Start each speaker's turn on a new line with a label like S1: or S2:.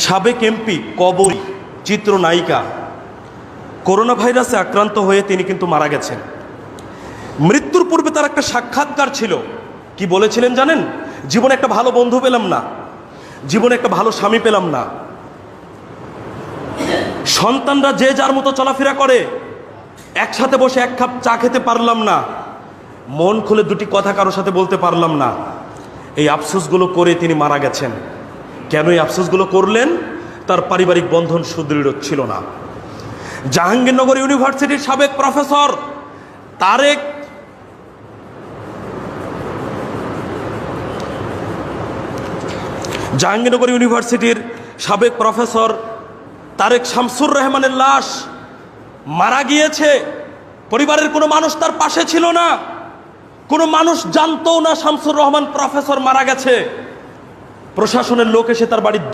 S1: সাবেক এমপি কবরী চিত্রনায়িকা করোনা ভাইরাসে আক্রান্ত হয়ে তিনি কিন্তু মারা গেছেন। মৃত্যুর পূর্বে তার একটা সাক্ষাৎকার ছিল। কি বলেছিলেন জানেন? জীবনে একটা ভালো বন্ধু পেলাম না, জীবনে একটা ভালো স্বামী পেলাম না, সন্তানরা যে যার মতো চলাফেরা করে, একসাথে বসে এক কাপ চা খেতে পারলাম না, মন খুলে দুটি কথা কারোর সাথে বলতে পারলাম না। এই আফসোসগুলো করে তিনি মারা গেছেন। কেন এই আফসোসগুলো করলেন? তার পারিবারিক বন্ধন সুদৃঢ় ছিল না। জাহাঙ্গীরনগর ইউনিভার্সিটির সাবেক প্রফেসর জাহাঙ্গীরনগর ইউনিভার্সিটির সাবেক প্রফেসর তারেক শামসুর রহমানের লাশ মারা গিয়েছে। পরিবারের কোনো মানুষ তার পাশে ছিল না, কোনো মানুষ জানতো না শামসুর রহমান প্রফেসর মারা গেছে। প্রশাসনের লোক এসে তার বাড়ির